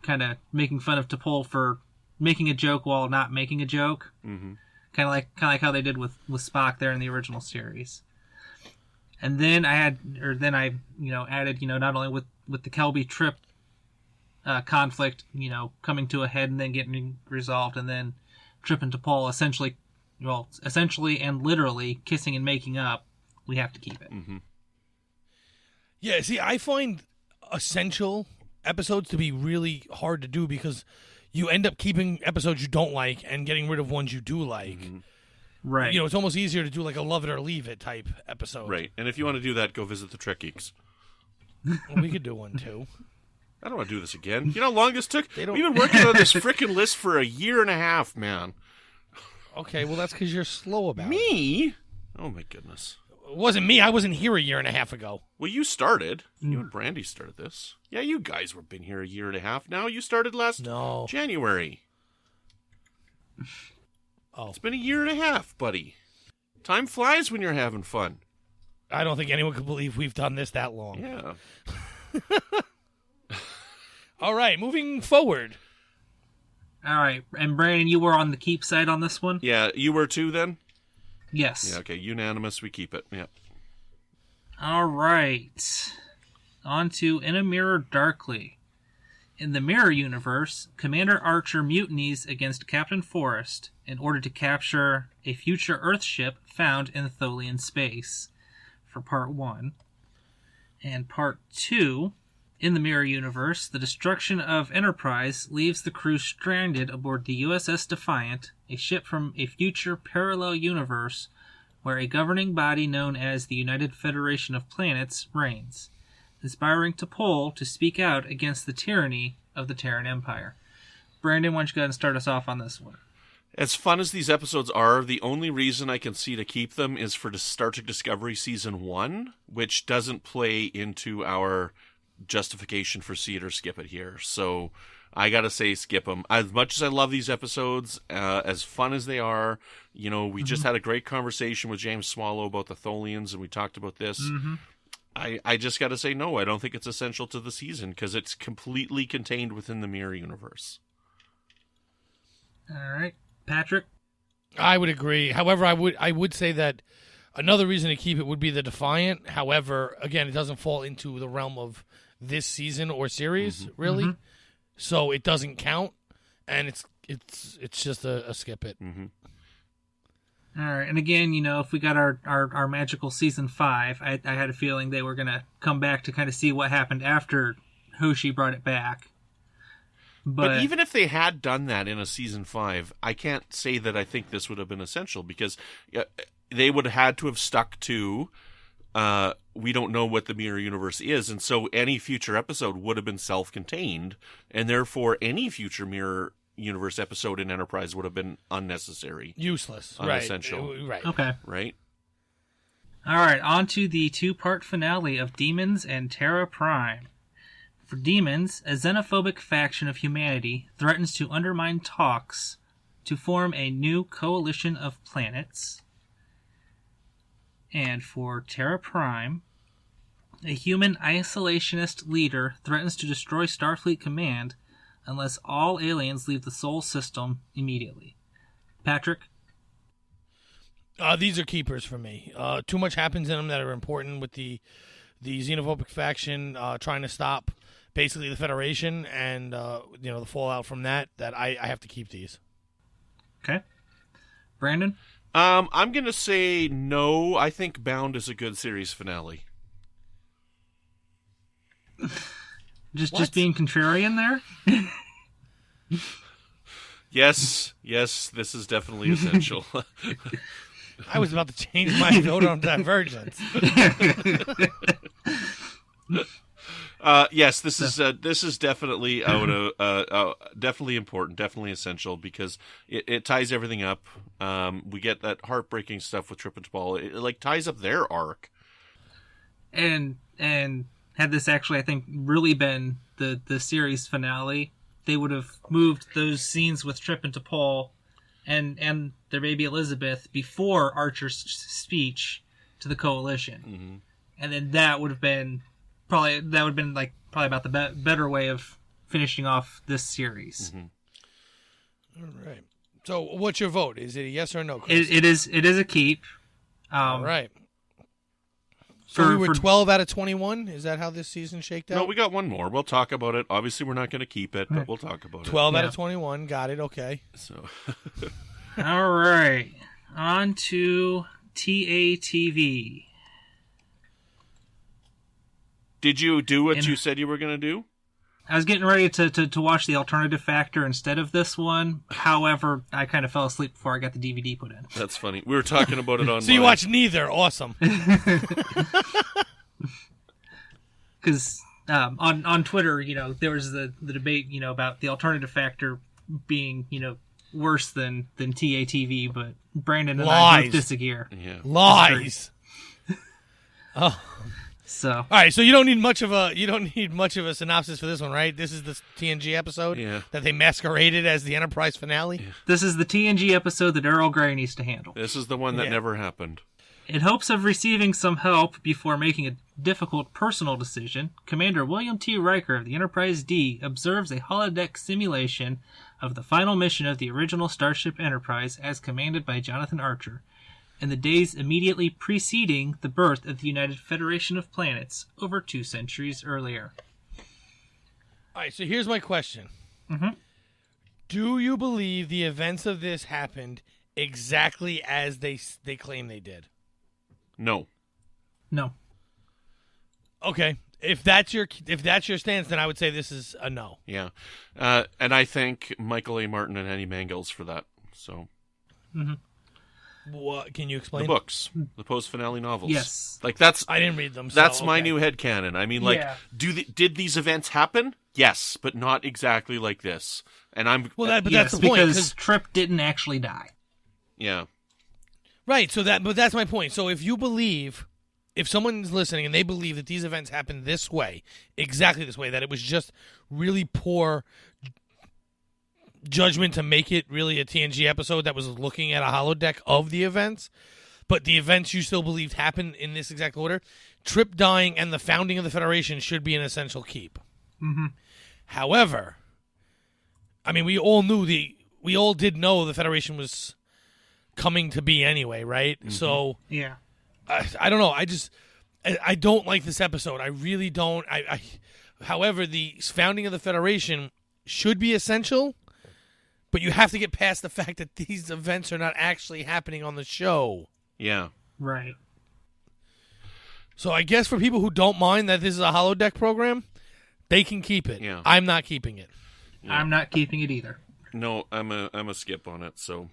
kind of making fun of T'Pol for making a joke while not making a joke. Mm-hmm. Kind of like how they did with Spock there in the original series. And then I added, not only with the Kelby Trip conflict, coming to a head and then getting resolved, and then Trip and T'Pol essentially and literally kissing and making up. We have to keep it. Mm-hmm. yeah. See, I find essential episodes to be really hard to do because you end up keeping episodes you don't like and getting rid of ones you do like. Mm-hmm. Right. It's almost easier to do like a love it or leave it type episode. Right. And if you want to do that, go visit the Trek Geeks. Well, we could do one too. I don't want to do this again. You know how long this took? We've don't- been working on this frickin' list for a year and a half, man. Okay, well that's because you're slow about it. Me? Oh my goodness. It wasn't me. I wasn't here a year and a half ago. Well, you started. You and Brandy started this. Yeah, you guys were been here a year and a half now. You started last No. January. Oh, It's been a year and a half, buddy. Time flies when you're having fun. I don't think anyone could believe we've done this that long. Yeah. All right, moving forward. All right. And Brandon, you were on the keep side on this one? Yeah, you were too then? Yes. Yeah, okay. Unanimous, we keep it. Yeah. All right. On to In a Mirror Darkly. In the Mirror universe, Commander Archer mutinies against Captain Forrest in order to capture a future Earth ship found in Tholian space for Part 1. And Part 2, In the Mirror Universe, the destruction of Enterprise leaves the crew stranded aboard the USS Defiant, a ship from a future parallel universe where a governing body known as the United Federation of Planets reigns, inspiring T'Pol to speak out against the tyranny of the Terran Empire. Brandon, why don't you go ahead and start us off on this one? As fun as these episodes are, the only reason I can see to keep them is for Star Trek Discovery Season 1, which doesn't play into our justification for see it or skip it here. So I gotta say skip them. As much as I love these episodes, as fun as they are, we just had a great conversation with James Swallow about the Tholians, and we talked about this. I just gotta say no, I don't think it's essential to the season because it's completely contained within the Mirror Universe. All right, Patrick? I would agree. However, I would say that another reason to keep it would be the Defiant. However, again, it doesn't fall into the realm of this season or series, really. So it doesn't count, and it's just a skip it. All right, and again, if we got our magical season 5, I had a feeling they were going to come back to kind of see what happened after Hoshi brought it back. But even if they had done that in a season 5, I can't say that I think this would have been essential because they would have had to have stuck to we don't know what the Mirror Universe is, and so any future episode would have been self-contained, and therefore any future Mirror Universe episode in Enterprise would have been unnecessary. Useless. Unessential. Right. Okay. Right? All right, on to the 2-part finale of Demons and Terra Prime. For Demons, a xenophobic faction of humanity threatens to undermine talks to form a new coalition of planets. And for Terra Prime, a human isolationist leader threatens to destroy Starfleet Command unless all aliens leave the Sol system immediately. Patrick? These are keepers for me. Too much happens in them that are important with the xenophobic faction trying to stop basically the Federation and the fallout from that I have to keep these. Okay. Brandon? I'm going to say no. I think Bound is a good series finale. Just being contrarian there? Yes, this is definitely essential. I was about to change my vote on Divergence. Yes, this is definitely definitely important, definitely essential because it ties everything up. We get that heartbreaking stuff with Trip and T'Pol. It ties up their arc. And had this actually, I think, really been the series finale, they would have moved those scenes with Trip and T'Pol and their baby Elizabeth before Archer's speech to the Coalition, and then that would have been probably about the better way of finishing off this series. All right. So, what's your vote? Is it a yes or no, Chris? It is a keep. All right. So we were 12 out of 21? Is that how this season shaked out? No, we got one more. We'll talk about it. Obviously, we're not going to keep it, but we'll talk about 12 it. out of 21. Got it. Okay. So, all right. On to TATV. Did you do what you said you were going to do? I was getting ready to watch The Alternative Factor instead of this one. However, I kind of fell asleep before I got the DVD put in. That's funny. We were talking about it online. So you watched neither. Awesome. Because on Twitter, there was the debate, about The Alternative Factor being, worse than TATV, but Brandon and I both disagree. Yeah. Lies. Oh. So all right, so you don't need much of a synopsis for this one, right? This is the TNG episode that they masqueraded as the Enterprise finale. Yeah. This is the TNG episode that Earl Grey needs to handle. This is the one that never happened. In hopes of receiving some help before making a difficult personal decision, Commander William T. Riker of the Enterprise D observes a holodeck simulation of the final mission of the original Starship Enterprise as commanded by Jonathan Archer, in the days immediately preceding the birth of the United Federation of Planets over 2 centuries earlier. All right, so here's my question. Do you believe the events of this happened exactly as they claim they did? No. No. Okay. If that's your stance, then I would say this is a no. Yeah. And I thank Michael A. Martin and Eddie Mangels for that. So. What can you explain? The books, the post-finale novels. Yes. Like that's I didn't read them. That's so, my okay. new headcanon. I mean, like, Yeah. did these events happen? Yes, but not exactly like this. And I'm But Yes, that's the point. because Trip didn't actually die. yeah. Right. But that's my point. So if someone's listening and they believe that these events happened this way, exactly this way, that it was just really poor judgment to make it really a TNG episode that was looking at a holodeck of the events, but the events you still believed happened in this exact order, Trip dying and the founding of the Federation should be an essential keep. Mm-hmm. However, I mean, we all did know the Federation was coming to be anyway, right? Mm-hmm. So Yeah. I don't know. I don't like this episode. I really don't. However, the founding of the Federation should be essential, but you have to get past the fact that these events are not actually happening on the show. Yeah. Right. So I guess for people who don't mind that this is a holodeck program, they can keep it. Yeah. I'm not keeping it. Yeah. I'm not keeping it either. No, I'm a skip on it. So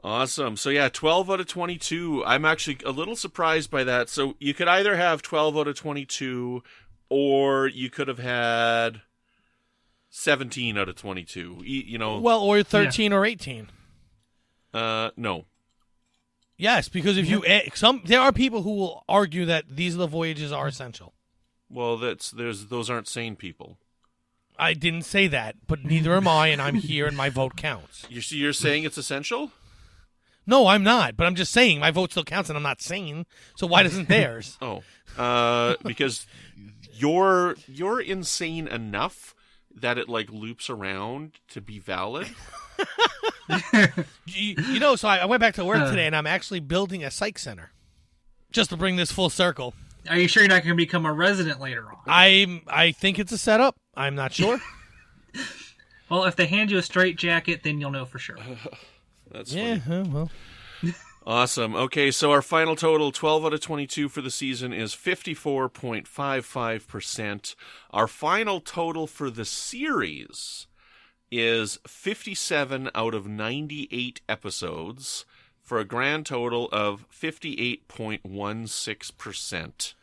awesome. So yeah, 12 out of 22. I'm actually a little surprised by that. So you could either have 12 out of 22, or you could have had 17 out of 22. You know. Well, or 13 or 18. No. Yes, because if you there are people who will argue that these are the voyages are essential. Well, those aren't sane people. I didn't say that, but neither am I, and I'm here, and my vote counts. You're saying it's essential? No, I'm not, but I'm just saying my vote still counts, and I'm not sane. So why doesn't theirs? Oh, because you're insane enough that it like loops around to be valid. you know, so I went back to work today, and I'm actually building a psych center, just to bring this full circle. Are you sure you're not going to become a resident later on? I think it's a setup. I'm not sure. Well, if they hand you a straight jacket, then you'll know for sure. That's Yeah, funny. well. Awesome. Okay, so our final total, 12 out of 22 for the season, is 54.55%. Our final total for the series is 57 out of 98 episodes, for a grand total of 58.16%.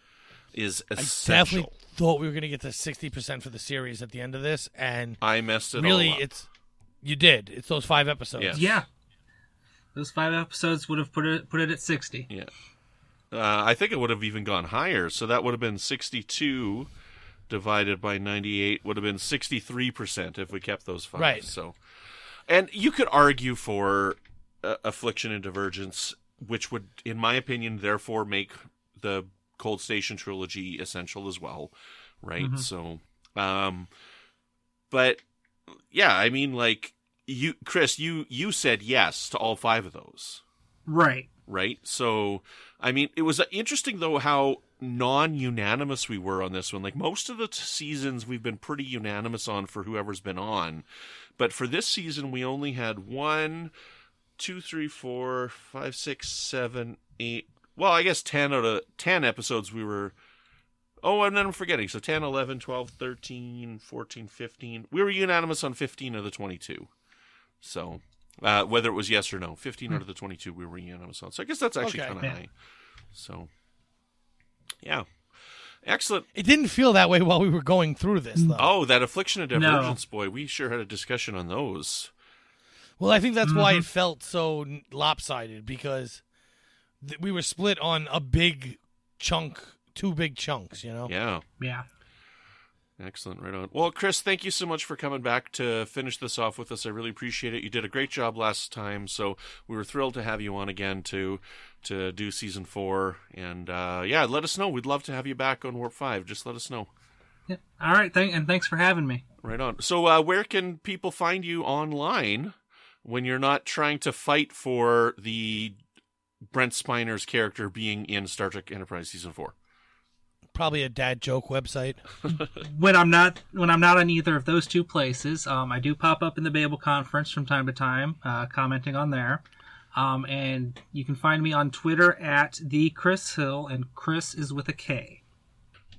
Is essential. I definitely thought we were going to get to 60% for the series at the end of this, and I messed it really, all up. you did. It's those 5 episodes. Yes. Yeah. Those 5 episodes would have put it at 60. Yeah. I think it would have even gone higher. So that would have been 62 divided by 98 would have been 63% if we kept those 5. Right. So, and you could argue for Affliction and Divergence, which would, in my opinion, therefore make the Cold Station trilogy essential as well, right? Mm-hmm. So, but yeah, I mean, like Chris, you said yes to all 5 of those, Right. right? So, I mean, it was interesting though how non-unanimous we were on this one. Like most of the seasons, we've been pretty unanimous on for whoever's been on, but for this season, we only had 1, 2, 3, 4, 5, 6, 7, 8. Well, I guess 10 out of 10 episodes we were... Oh, and then I'm forgetting. So 10, 11, 12, 13, 14, 15. We were unanimous on 15 of the 22. So, whether it was yes or no, 15 out of the 22 we were unanimous on. So I guess that's actually kind of high. So, yeah. Excellent. It didn't feel that way while we were going through this, though. Oh, that Affliction and Divergence, boy. We sure had a discussion on those. Well, I think that's why it felt so lopsided, because we were split on a big chunk, 2 big chunks, you know? Yeah. Yeah. Excellent. Right on. Well, Chris, thank you so much for coming back to finish this off with us. I really appreciate it. You did a great job last time, so we were thrilled to have you on again to do season 4. And yeah, let us know. We'd love to have you back on Warp 5. Just let us know. Yeah. All right. Thanks for having me. Right on. So where can people find you online when you're not trying to fight for the Brent Spiner's character being in Star Trek Enterprise Season 4? Probably a dad joke website. When I'm not on either of those 2 places, I do pop up in the Babel Conference from time to time, commenting on there. And you can find me on Twitter at the Kris Hill, and Chris is with a K.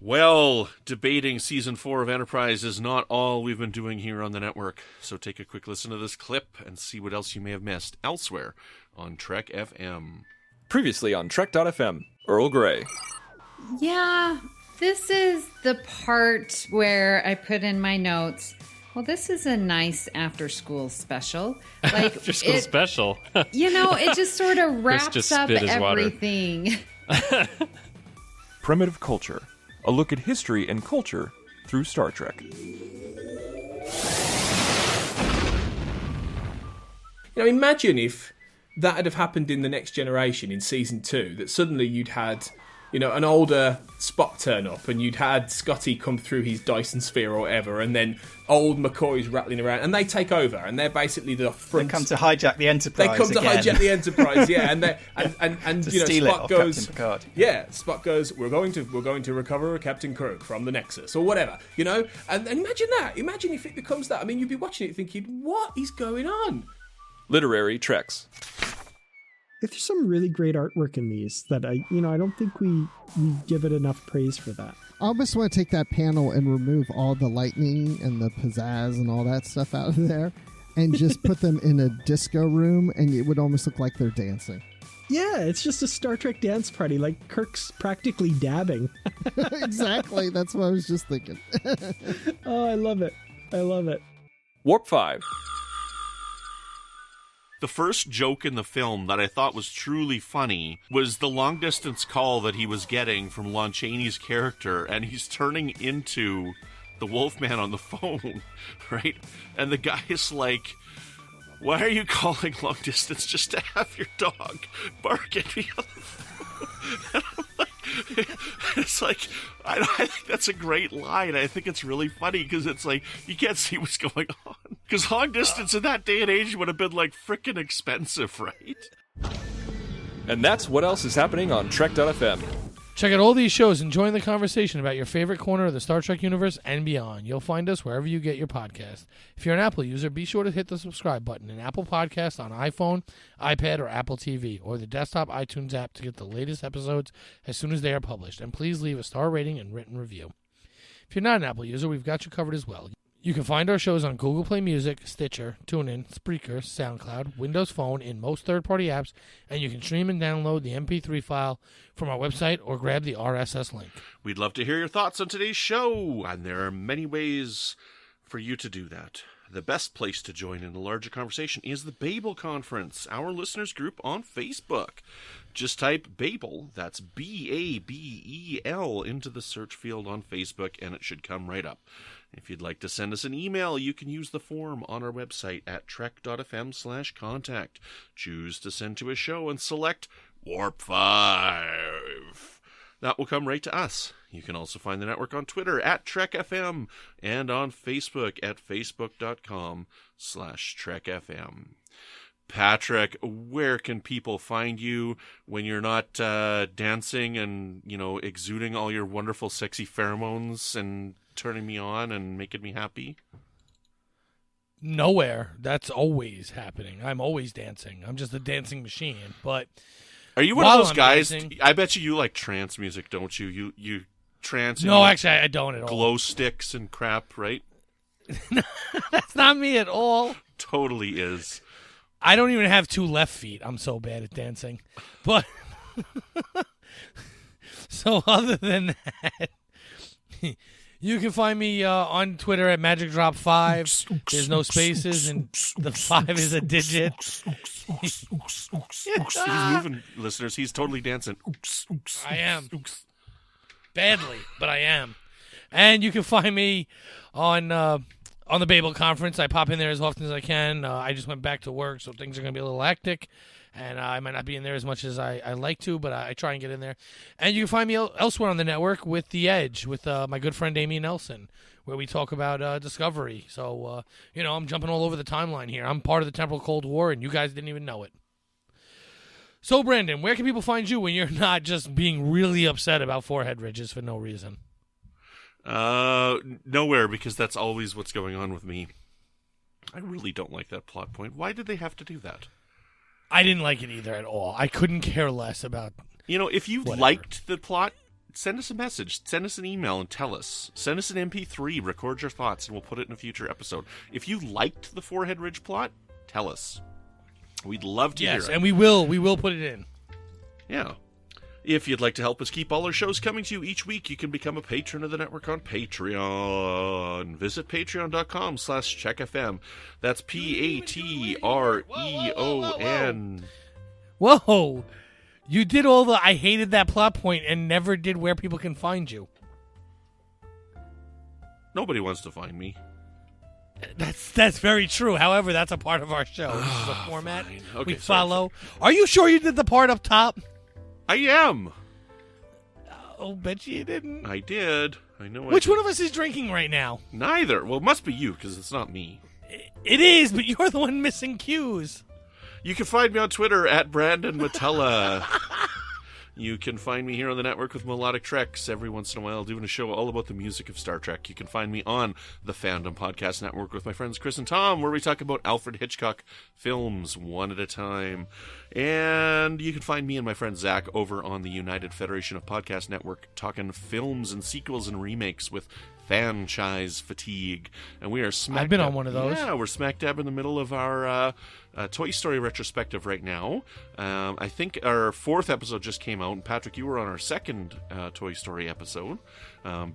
Well, debating Season 4 of Enterprise is not all we've been doing here on the network, so take a quick listen to this clip and see what else you may have missed elsewhere on Trek FM. Previously on Trek.fm, Earl Grey. Yeah, this is the part where I put in my notes, well, this is a nice after-school special. Like After-school special? It just sort of wraps just up spit his everything. Primitive Culture, a look at history and culture through Star Trek. Imagine if that had have happened in The Next Generation in Season 2, that suddenly you'd had, an older Spock turn up, and you'd had Scotty come through his Dyson sphere or whatever, and then old McCoy's rattling around, and they take over, and they're basically the front. They come to hijack the Enterprise. Hijack the Enterprise, yeah, and steal Spock it goes, Captain Picard. yeah, Spock goes, we're going to recover Captain Kirk from the Nexus or whatever, and imagine that. Imagine if it becomes that. I mean, you'd be watching it thinking, what is going on? Literary Treks. There's some really great artwork in these that I don't think we give it enough praise for that. I almost want to take that panel and remove all the lightning and the pizzazz and all that stuff out of there and just put them in a disco room, and it would almost look like they're dancing. Yeah, it's just a Star Trek dance party. Like, Kirk's practically dabbing. Exactly. That's what I was just thinking. Oh, I love it. Warp 5. The first joke in the film that I thought was truly funny was the long-distance call that he was getting from Lon Chaney's character, and he's turning into the Wolfman on the phone, right? And the guy is like, why are you calling long-distance just to have your dog bark at me on the phone? And I'm like, it's like, I think that's a great line. I think it's really funny because it's like, you can't see what's going on. Because long distance in that day and age would have been like frickin' expensive, right? And that's what else is happening on Trek.fm. Check out all these shows and join the conversation about your favorite corner of the Star Trek universe and beyond. You'll find us wherever you get your podcast. If you're an Apple user, be sure to hit the subscribe button in Apple Podcasts on iPhone, iPad, or Apple TV, or the desktop iTunes app to get the latest episodes as soon as they are published. And please leave a star rating and written review. If you're not an Apple user, we've got you covered as well. You can find our shows on Google Play Music, Stitcher, TuneIn, Spreaker, SoundCloud, Windows Phone, in most third-party apps, and you can stream and download the MP3 file from our website or grab the RSS link. We'd love to hear your thoughts on today's show, and there are many ways for you to do that. The best place to join in a larger conversation is the Babel Conference, our listeners group on Facebook. Just type Babel, that's B-A-B-E-L, into the search field on Facebook, and it should come right up. If you'd like to send us an email, you can use the form on our website at trek.fm/contact. Choose to send to a show and select Warp 5. That will come right to us. You can also find the network on Twitter at TrekFM and on Facebook at facebook.com/TrekFM. Patrick, where can people find you when you're not dancing and, exuding all your wonderful, sexy pheromones and turning me on and making me happy? Nowhere. That's always happening. I'm always dancing. I'm just a dancing machine. But are you one of those guys? Dancing, I bet you like trance music, don't you? You trance. No, actually, I don't at all. Glow sticks and crap, right? That's not me at all. Totally is. I don't even have two left feet. I'm so bad at dancing. But so other than that, you can find me on Twitter at MagicDrop5. There's no spaces, and the 5 is a digit. He's moving, listeners. He's totally dancing. I am. Badly, but I am. And you can find me on the Babel Conference. I pop in there as often as I can. I just went back to work, so things are going to be a little hectic. And I might not be in there as much as I like to, but I try and get in there. And you can find me elsewhere on the network with The Edge, with my good friend Amy Nelson, where we talk about Discovery. So, I'm jumping all over the timeline here. I'm part of the Temporal Cold War, and you guys didn't even know it. So, Brandon, where can people find you when you're not just being really upset about forehead ridges for no reason? Nowhere, because that's always what's going on with me. I really don't like that plot point. Why did they have to do that? I didn't like it either at all. I couldn't care less about if you whatever. liked the plot, send us a message. Send us an email and tell us. Send us an MP3. Record your thoughts, and we'll put it in a future episode. If you liked the Forehead Ridge plot, tell us. We'd love to hear it. Yes, and we will put it in. Yeah. If you'd like to help us keep all our shows coming to you each week, you can become a patron of the network on Patreon. Visit patreon.com/CheckFM. That's Patreon. Whoa! You did all the I hated that plot point and never did where people can find you. Nobody wants to find me. That's very true. However, that's a part of our show. This is a format we follow. Sorry. Are you sure you did the part up top? I am. Oh, bet you didn't. I did. I know. Which one of us is drinking right now? Neither. Well, it must be you, because it's not me. It is, but you're the one missing cues. You can find me on Twitter at Brandon-Mutala. You can find me here on the network with Melodic Treks every once in a while, doing a show all about the music of Star Trek. You can find me on the Fandom Podcast Network with my friends Chris and Tom, where we talk about Alfred Hitchcock films one at a time. And you can find me and my friend Zach over on the United Federation of Podcast Network, talking films and sequels and remakes with franchise fatigue. And we are I've been on one of those. Yeah, we're smack dab in the middle of our Toy Story retrospective right now. I think our 4th episode just came out, and Patrick, you were on our 2nd Toy Story episode.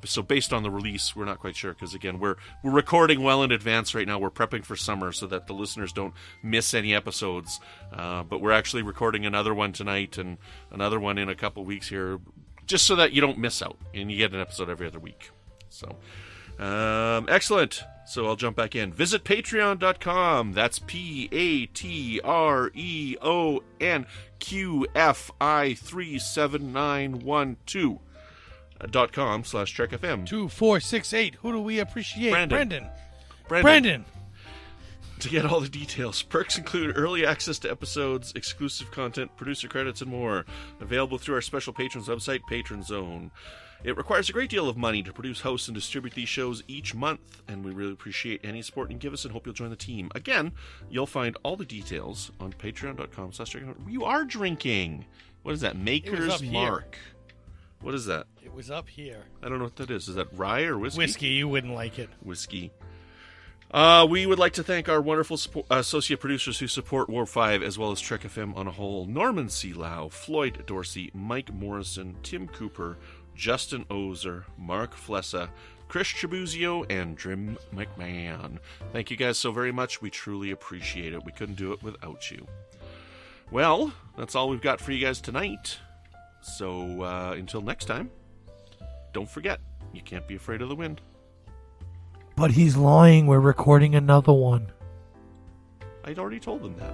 So based on the release, we're not quite sure, because again, we're recording well in advance right now. We're prepping for summer so that the listeners don't miss any episodes. But we're actually recording another one tonight and another one in a couple weeks here, just so that you don't miss out and you get an episode every other week. So, excellent. So I'll jump back in. Visit patreon.com. That's patreon.com/TrekFM. 2468. Who do we appreciate? Brandon. To get all the details, perks include early access to episodes, exclusive content, producer credits, and more. Available through our special patrons website, Patron Zone. It requires a great deal of money to produce, host, and distribute these shows each month, and we really appreciate any support you can give us and hope you'll join the team. Again, you'll find all the details on patreon.com/TrekFM. You are drinking. What is that? Maker's Mark. What is that? It was up here. I don't know what that is. Is that rye or whiskey? Whiskey. You wouldn't like it. Whiskey. We would like to thank our wonderful associate producers who support Warp 5 as well as Trek FM on a whole. Norman C. Lau, Floyd Dorsey, Mike Morrison, Tim Cooper, Justin Ozer, Mark Flessa, Chris Tribuzio, and Drim McMahon. Thank you guys so very much. We truly appreciate it. We couldn't do it without you. Well, that's all we've got for you guys tonight. So until next time, don't forget, you can't be afraid of the wind. But he's lying. We're recording another one. I'd already told them that.